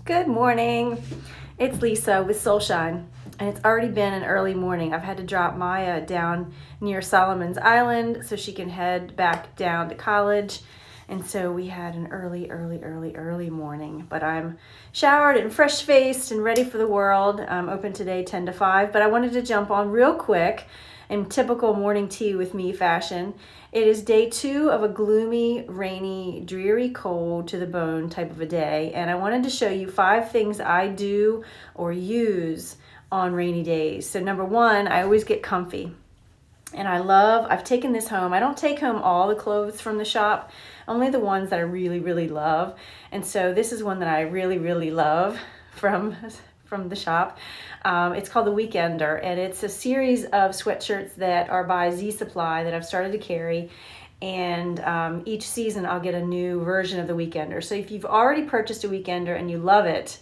Good morning. It's Lisa with Soulshine, and it's already been an early morning. I've had to drop Maya down near Solomon's Island so she can head back down to college. And so we had an early morning. But I'm showered and fresh-faced and ready for the world. I'm open today 10 to 5, but I wanted to jump on real quick in typical morning tea with me fashion. It is day 2 of a gloomy, rainy, dreary, cold to the bone type of a day, and I wanted to show you 5 things I do or use on rainy days. So number 1, I always get comfy. And I've taken this home. I don't take home all the clothes from the shop, only the ones that I really love. And so this is one that I really love from the shop. It's called the Weekender, and it's a series of sweatshirts that are by Z Supply that I've started to carry. And each season I'll get a new version of the Weekender. So if you've already purchased a Weekender and you love it,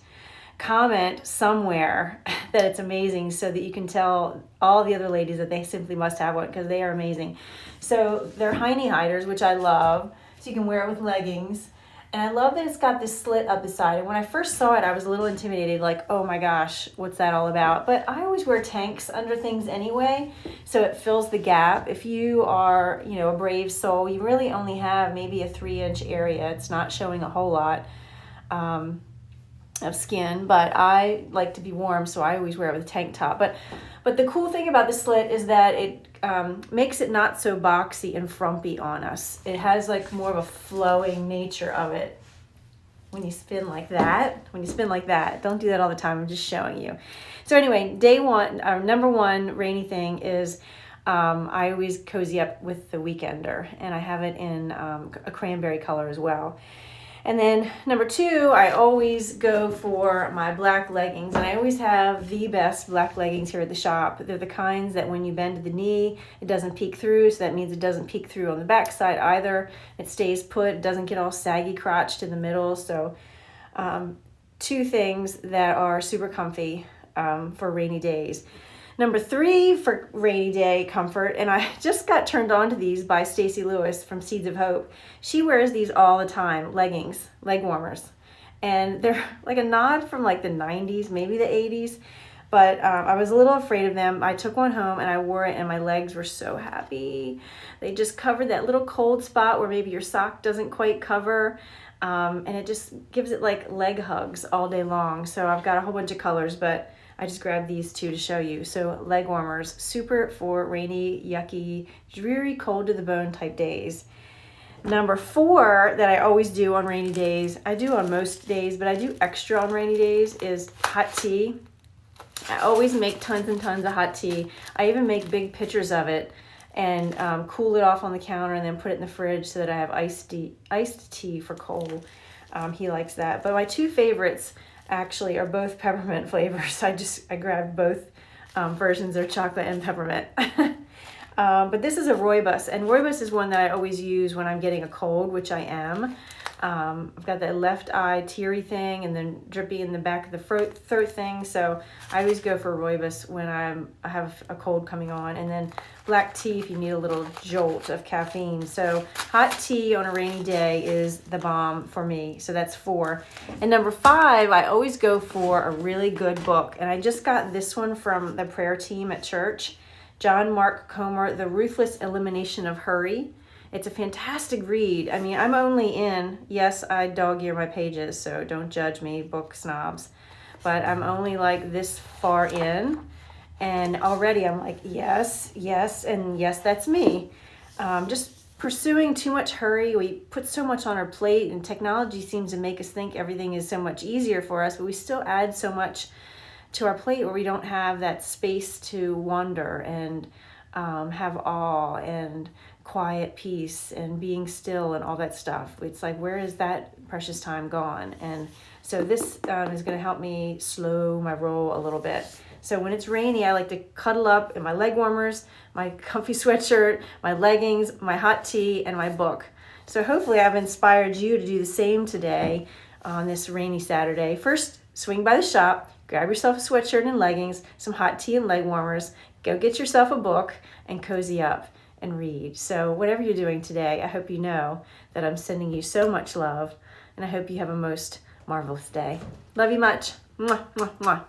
comment somewhere that it's amazing so that you can tell all the other ladies that they simply must have one because they are amazing. So they're hiney hiders, which I love. So you can wear it with leggings. And I love that it's got this slit up the side. And when I first saw it, I was a little intimidated, like, oh my gosh, what's that all about? But I always wear tanks under things anyway, so it fills the gap. If you are, a brave soul, you really only have maybe a 3-inch area. It's not showing a whole lot of skin, but I like to be warm, so I always wear it with a tank top. But the cool thing about the slit is that it makes it not so boxy and frumpy on us. It has like more of a flowing nature of it when you spin like that. Don't do that all the time. I'm just showing you. So anyway, day 1, number 1 rainy thing is I always cozy up with the Weekender, and I have it in a cranberry color as well. And then number 2, I always go for my black leggings, and I always have the best black leggings here at the shop. They're the kinds that when you bend to the knee, it doesn't peek through, so that means it doesn't peek through on the back side either. It stays put, it doesn't get all saggy crotched in the middle. So 2 things that are super comfy for rainy days. Number 3 for rainy day comfort, and I just got turned on to these by Stacey Lewis from Seeds of Hope. She wears these all the time, leggings, leg warmers. And they're like a nod from like the 90s, maybe the 80s. But I was a little afraid of them. I took one home and I wore it and my legs were so happy. They just covered that little cold spot where maybe your sock doesn't quite cover. And it just gives it like leg hugs all day long. So I've got a whole bunch of colors, but I just grabbed these 2 to show you. So leg warmers, super for rainy, yucky, dreary, cold to the bone type days. Number 4 that I always do on rainy days, I do on most days, but I do extra on rainy days, is hot tea. I always make tons and tons of hot tea. I even make big pitchers of it and cool it off on the counter and then put it in the fridge so that I have iced tea for Cole. He likes that. But my 2 favorites actually are both peppermint flavors. I grabbed both versions of chocolate and peppermint. But this is a rooibos, and rooibos is one that I always use when I'm getting a cold, which I am. I've got that left eye teary thing and then drippy in the back of the throat thing, so I always go for rooibos when I have a cold coming on. And then black tea if you need a little jolt of caffeine. So hot tea on a rainy day is the bomb for me. So that's 4. And number 5, I always go for a really good book, and I just got this one from the prayer team at church. John Mark Comer, The Ruthless Elimination of Hurry. It's a fantastic read. I mean, I'm only in, yes, I dog ear my pages, so don't judge me, book snobs. But I'm only like this far in, and already I'm like, yes, and yes, that's me. Just pursuing too much hurry. We put so much on our plate, and technology seems to make us think everything is so much easier for us, but we still add so much to our plate where we don't have that space to wonder and have awe and quiet peace and being still and all that stuff. It's like, where is that precious time gone? And so this is going to help me slow my roll a little bit. So when it's rainy, I like to cuddle up in my leg warmers, my comfy sweatshirt, my leggings, my hot tea, and my book. So hopefully I've inspired you to do the same today on this rainy Saturday. First, swing by the shop, grab yourself a sweatshirt and leggings, some hot tea and leg warmers, go get yourself a book and cozy up and read. So whatever you're doing today, I hope you know that I'm sending you so much love, and I hope you have a most marvelous day. Love you much. Mwah, mwah, mwah.